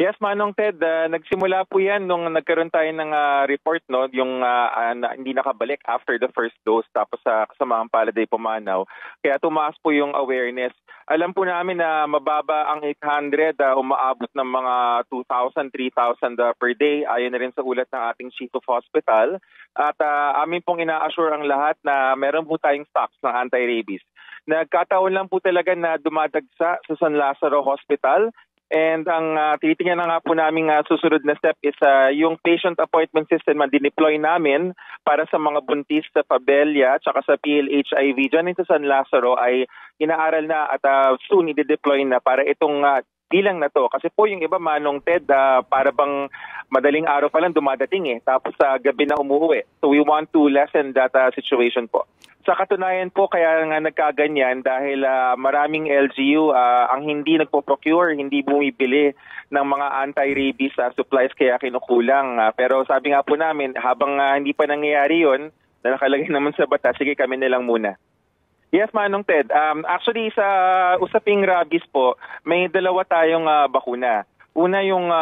Yes, Manong Ted, nagsimula po yan nung nagkaroon tayo ng report, no, yung hindi nakabalik after the first dose tapos sa kasamaang palad ay pumanaw. Kaya tumaas po yung awareness. Alam po namin na mababa ang 800, umaabot ng mga 2,000, 3,000 per day. Ayon na rin sa ulat ng ating Chief of Hospital. At amin pong ina-assure ang lahat na meron po tayong stocks ng anti-rabies. Nagkataon lang po talaga na dumadagsa sa San Lazaro Hospital. And ang tinitingnan na nga po namin susunod na step is yung patient appointment system na dineploy namin para sa mga buntis sa Pabella at sa PLHIV dyan sa San Lazaro ay inaaral na at soon i-deploy na para itong bilang na to. Kasi po yung iba, Manong Ted, para bang madaling araw pa lang dumadating tapos sa gabi na umuwi. So we want to lessen that situation po. Sa katunayan po, kaya nga nagkaganyan dahil maraming LGU ang hindi nagpo-procure, hindi bumibili ng mga anti-rabies supplies kaya kinukulang. Pero sabi nga po namin, habang hindi pa nangyayari yun, na nakalagay naman sa batas, sige kami nilang muna. Yes, Manong Ted. Actually, sa usaping rabies po, may dalawa tayong bakuna. Una, yung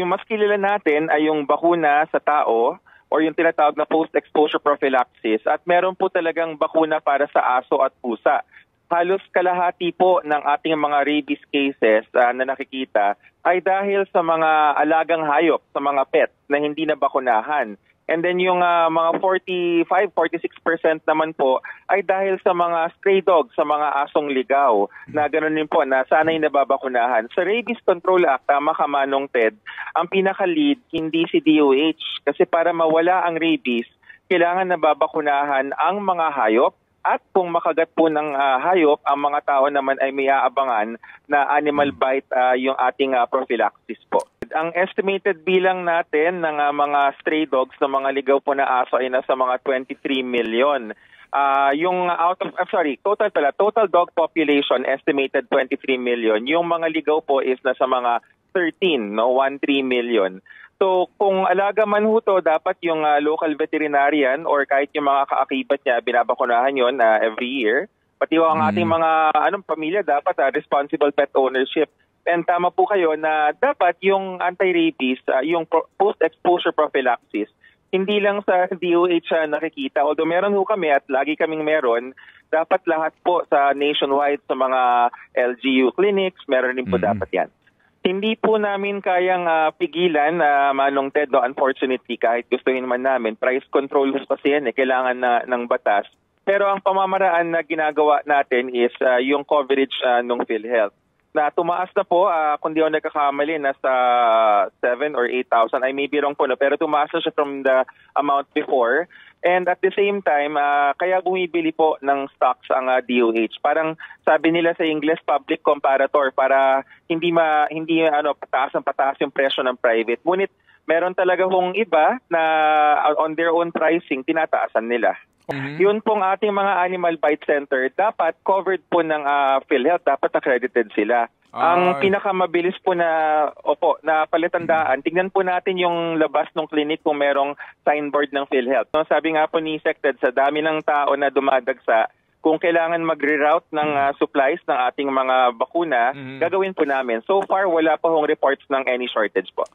mas kilala natin ay yung bakuna sa tao, or yung tinatawag na post-exposure prophylaxis. At meron po talagang bakuna para sa aso at pusa. Halos kalahati po ng ating mga rabies cases na nakikita ay dahil sa mga alagang hayop, sa mga pet na hindi na bakunahan. And then yung mga 45-46% naman po ay dahil sa mga stray dogs, sa mga asong ligaw, na ganoon din po na sana'y nababakunahan. Sa Rabies Control Act, tama ka, Manong Ted, ang pinaka-lead hindi si DOH. Kasi para mawala ang rabies, kailangan nababakunahan ang mga hayop. At kung makagat po ng hayop, ang mga tao naman ay may aabangan na animal bite yung ating prophylaxis po. Ang estimated bilang natin ng mga stray dogs na mga ligaw po na aso ay nasa mga 23 million. Yung total dog population estimated 23 million. Yung mga ligaw po is nasa mga 13, 13 million. So kung alaga man ho to, dapat yung local veterinarian or kahit yung mga kaakibat niya, binabakunahan yon every year. Pati ang ating mga pamilya dapat responsible pet ownership. And tama po kayo na dapat yung anti-rabies, yung post-exposure prophylaxis, hindi lang sa DOH nakikita. Although meron ho kami at lagi kaming meron, dapat lahat po sa nationwide sa mga LGU clinics, meron din po dapat yan. Hindi po namin kayang pigilan, Manong Ted, unfortunately, kahit gustuhin man namin. Price control kasi yan, kailangan ng batas. Pero ang pamamaraan na ginagawa natin is yung coverage ng PhilHealth. Na tumaas na po, kung di ako nagkakamali, nasa 7 or 8,000. I may be wrong po, no? Pero tumaas na siya from the amount before. And at the same time, kaya bumibili po ng stocks ang DOH. Parang sabi nila sa English, public comparator, para hindi pataas yung presyo ng private. Ngunit meron talaga hong iba na on their own pricing, tinataasan nila. Yun pong ating mga animal bite center, dapat covered po ng PhilHealth, dapat accredited sila. Ang pinakamabilis po na palitandaan, tignan po natin yung labas ng clinic kung merong signboard ng PhilHealth. No, sabi nga po ni Sected, sa dami ng tao na dumadagsa, kung kailangan mag-reroute ng supplies ng ating mga bakuna, gagawin po namin. So far, wala pa hong reports ng any shortage po.